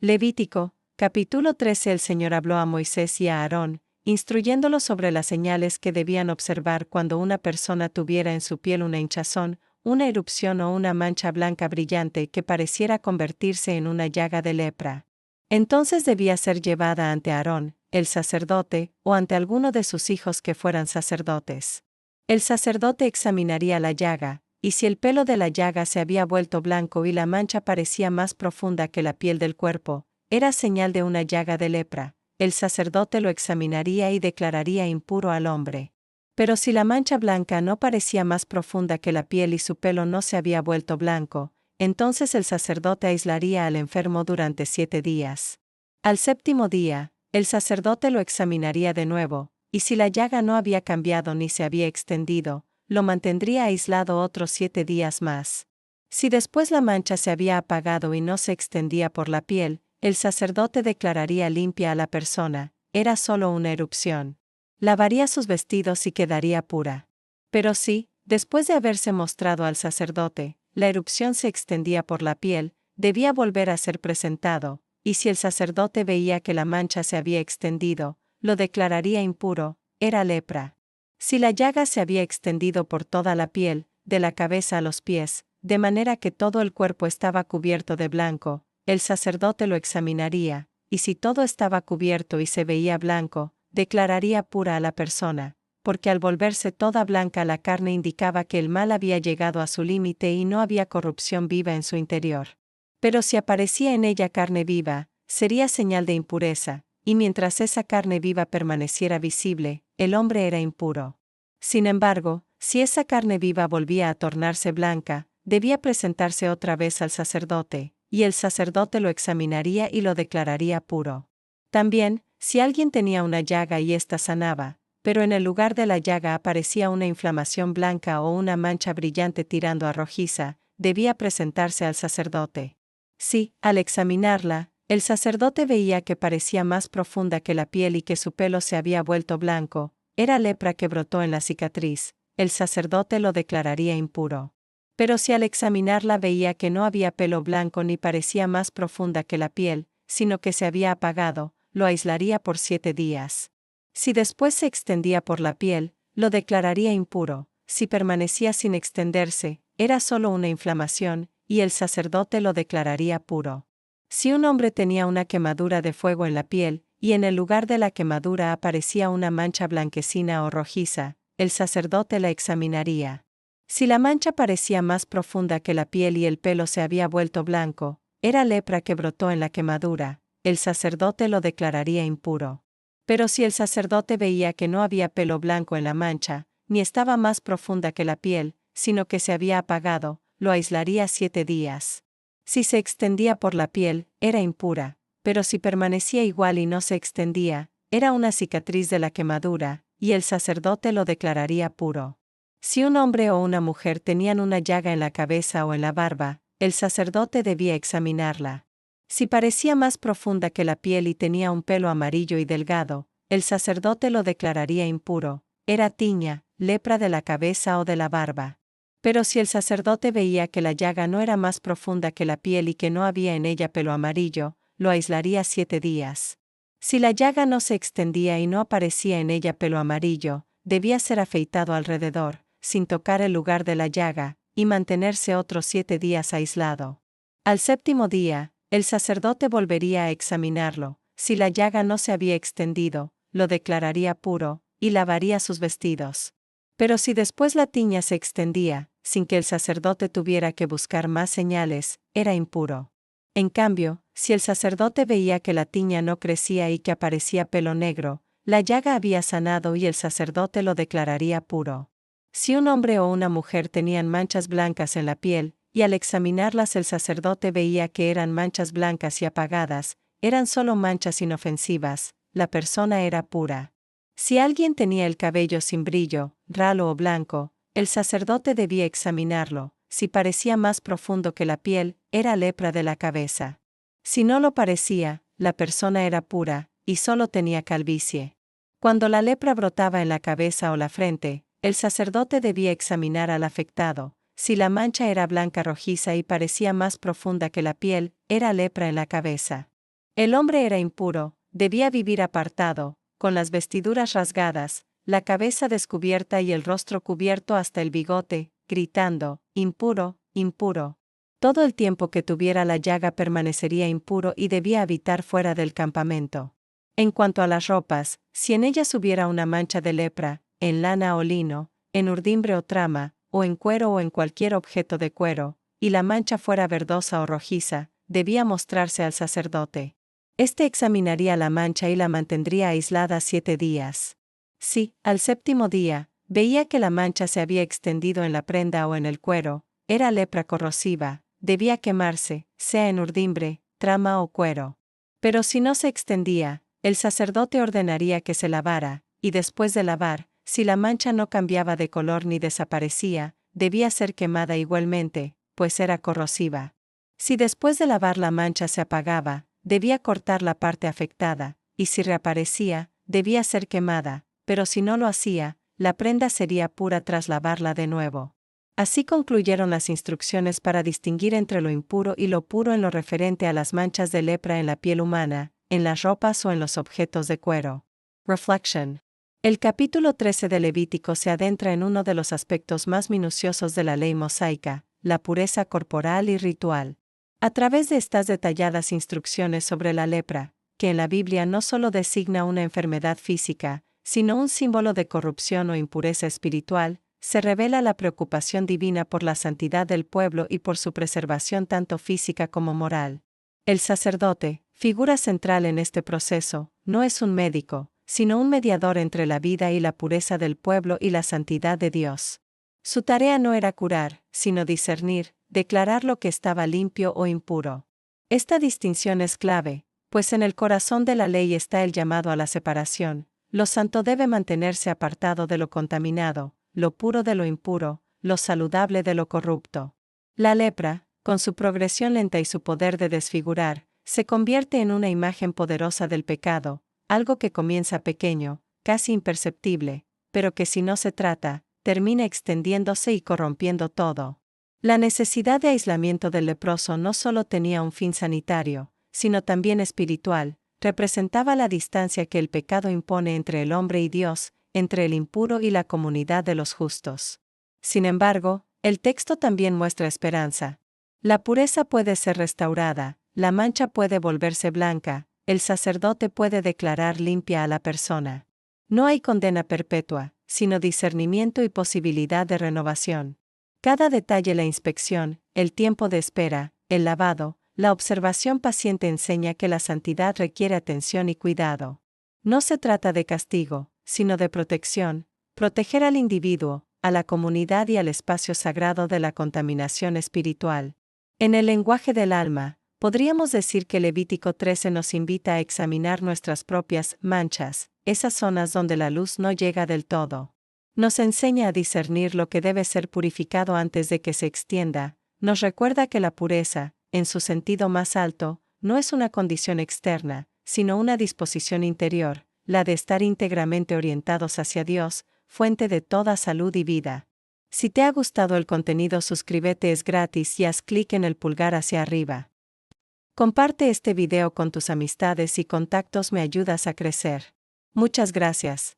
Levítico, capítulo 13. El Señor habló a Moisés y a Aarón, instruyéndolos sobre las señales que debían observar cuando una persona tuviera en su piel una hinchazón, una erupción o una mancha blanca brillante que pareciera convertirse en una llaga de lepra. Entonces debía ser llevada ante Aarón, el sacerdote, o ante alguno de sus hijos que fueran sacerdotes. El sacerdote examinaría la llaga, y si el pelo de la llaga se había vuelto blanco y la mancha parecía más profunda que la piel del cuerpo, era señal de una llaga de lepra. El sacerdote lo examinaría y declararía impuro al hombre. Pero si la mancha blanca no parecía más profunda que la piel y su pelo no se había vuelto blanco, entonces el sacerdote aislaría al enfermo durante 7 días. Al séptimo día, el sacerdote lo examinaría de nuevo, y si la llaga no había cambiado ni se había extendido, lo mantendría aislado otros 7 días más. Si después la mancha se había apagado y no se extendía por la piel, el sacerdote declararía limpia a la persona, era solo una erupción. Lavaría sus vestidos y quedaría pura. Pero si, después de haberse mostrado al sacerdote, la erupción se extendía por la piel, debía volver a ser presentado, y si el sacerdote veía que la mancha se había extendido, lo declararía impuro, era lepra. Si la llaga se había extendido por toda la piel, de la cabeza a los pies, de manera que todo el cuerpo estaba cubierto de blanco, el sacerdote lo examinaría, y si todo estaba cubierto y se veía blanco, declararía pura a la persona, porque al volverse toda blanca la carne indicaba que el mal había llegado a su límite y no había corrupción viva en su interior. Pero si aparecía en ella carne viva, sería señal de impureza, y mientras esa carne viva permaneciera visible, el hombre era impuro. Sin embargo, si esa carne viva volvía a tornarse blanca, debía presentarse otra vez al sacerdote, y el sacerdote lo examinaría y lo declararía puro. También, si alguien tenía una llaga y ésta sanaba, pero en el lugar de la llaga aparecía una inflamación blanca o una mancha brillante tirando a rojiza, debía presentarse al sacerdote. Si, al examinarla, el sacerdote veía que parecía más profunda que la piel y que su pelo se había vuelto blanco, era lepra que brotó en la cicatriz, el sacerdote lo declararía impuro. Pero si al examinarla veía que no había pelo blanco ni parecía más profunda que la piel, sino que se había apagado, lo aislaría por 7 días. Si después se extendía por la piel, lo declararía impuro. Si permanecía sin extenderse, era solo una inflamación, y el sacerdote lo declararía puro. Si un hombre tenía una quemadura de fuego en la piel, y en el lugar de la quemadura aparecía una mancha blanquecina o rojiza, el sacerdote la examinaría. Si la mancha parecía más profunda que la piel y el pelo se había vuelto blanco, era lepra que brotó en la quemadura, el sacerdote lo declararía impuro. Pero si el sacerdote veía que no había pelo blanco en la mancha, ni estaba más profunda que la piel, sino que se había apagado, lo aislaría 7 días. Si se extendía por la piel, era impura, pero si permanecía igual y no se extendía, era una cicatriz de la quemadura, y el sacerdote lo declararía puro. Si un hombre o una mujer tenían una llaga en la cabeza o en la barba, el sacerdote debía examinarla. Si parecía más profunda que la piel y tenía un pelo amarillo y delgado, el sacerdote lo declararía impuro, era tiña, lepra de la cabeza o de la barba. Pero si el sacerdote veía que la llaga no era más profunda que la piel y que no había en ella pelo amarillo, lo aislaría 7 días. Si la llaga no se extendía y no aparecía en ella pelo amarillo, debía ser afeitado alrededor, sin tocar el lugar de la llaga, y mantenerse otros 7 días aislado. Al séptimo día, el sacerdote volvería a examinarlo. Si la llaga no se había extendido, lo declararía puro, y lavaría sus vestidos. Pero si después la tiña se extendía, sin que el sacerdote tuviera que buscar más señales, era impuro. En cambio, si el sacerdote veía que la tiña no crecía y que aparecía pelo negro, la llaga había sanado y el sacerdote lo declararía puro. Si un hombre o una mujer tenían manchas blancas en la piel, y al examinarlas el sacerdote veía que eran manchas blancas y apagadas, eran solo manchas inofensivas, la persona era pura. Si alguien tenía el cabello sin brillo, ralo o blanco, el sacerdote debía examinarlo. Si parecía más profundo que la piel, era lepra de la cabeza. Si no lo parecía, la persona era pura, y solo tenía calvicie. Cuando la lepra brotaba en la cabeza o la frente, el sacerdote debía examinar al afectado. Si la mancha era blanca rojiza y parecía más profunda que la piel, era lepra en la cabeza. El hombre era impuro, debía vivir apartado, con las vestiduras rasgadas, la cabeza descubierta y el rostro cubierto hasta el bigote, gritando, impuro, impuro. Todo el tiempo que tuviera la llaga permanecería impuro y debía habitar fuera del campamento. En cuanto a las ropas, si en ellas hubiera una mancha de lepra, en lana o lino, en urdimbre o trama, o en cuero o en cualquier objeto de cuero, y la mancha fuera verdosa o rojiza, debía mostrarse al sacerdote. Este examinaría la mancha y la mantendría aislada 7 días. Si, al 7º día, veía que la mancha se había extendido en la prenda o en el cuero, era lepra corrosiva, debía quemarse, sea en urdimbre, trama o cuero. Pero si no se extendía, el sacerdote ordenaría que se lavara, y después de lavar, si la mancha no cambiaba de color ni desaparecía, debía ser quemada igualmente, pues era corrosiva. Si después de lavar la mancha se apagaba, debía cortar la parte afectada, y si reaparecía, debía ser quemada, pero si no lo hacía, la prenda sería pura tras lavarla de nuevo. Así concluyeron las instrucciones para distinguir entre lo impuro y lo puro en lo referente a las manchas de lepra en la piel humana, en las ropas o en los objetos de cuero. Reflection. El capítulo 13 de Levítico se adentra en uno de los aspectos más minuciosos de la ley mosaica, la pureza corporal y ritual. A través de estas detalladas instrucciones sobre la lepra, que en la Biblia no solo designa una enfermedad física, sino un símbolo de corrupción o impureza espiritual, se revela la preocupación divina por la santidad del pueblo y por su preservación tanto física como moral. El sacerdote, figura central en este proceso, no es un médico, sino un mediador entre la vida y la pureza del pueblo y la santidad de Dios. Su tarea no era curar, sino discernir, declarar lo que estaba limpio o impuro. Esta distinción es clave, pues en el corazón de la ley está el llamado a la separación. Lo santo debe mantenerse apartado de lo contaminado, lo puro de lo impuro, lo saludable de lo corrupto. La lepra, con su progresión lenta y su poder de desfigurar, se convierte en una imagen poderosa del pecado, algo que comienza pequeño, casi imperceptible, pero que si no se trata, termina extendiéndose y corrompiendo todo. La necesidad de aislamiento del leproso no solo tenía un fin sanitario, sino también espiritual, representaba la distancia que el pecado impone entre el hombre y Dios, entre el impuro y la comunidad de los justos. Sin embargo, el texto también muestra esperanza. La pureza puede ser restaurada, la mancha puede volverse blanca, el sacerdote puede declarar limpia a la persona. No hay condena perpetua, sino discernimiento y posibilidad de renovación. Cada detalle, la inspección, el tiempo de espera, el lavado, la observación paciente enseña que la santidad requiere atención y cuidado. No se trata de castigo, sino de protección, proteger al individuo, a la comunidad y al espacio sagrado de la contaminación espiritual. En el lenguaje del alma, podríamos decir que Levítico 13 nos invita a examinar nuestras propias manchas, esas zonas donde la luz no llega del todo. Nos enseña a discernir lo que debe ser purificado antes de que se extienda, nos recuerda que la pureza, en su sentido más alto, no es una condición externa, sino una disposición interior, la de estar íntegramente orientados hacia Dios, fuente de toda salud y vida. Si te ha gustado el contenido, suscríbete, es gratis y haz clic en el pulgar hacia arriba. Comparte este video con tus amistades y contactos, me ayudas a crecer. Muchas gracias.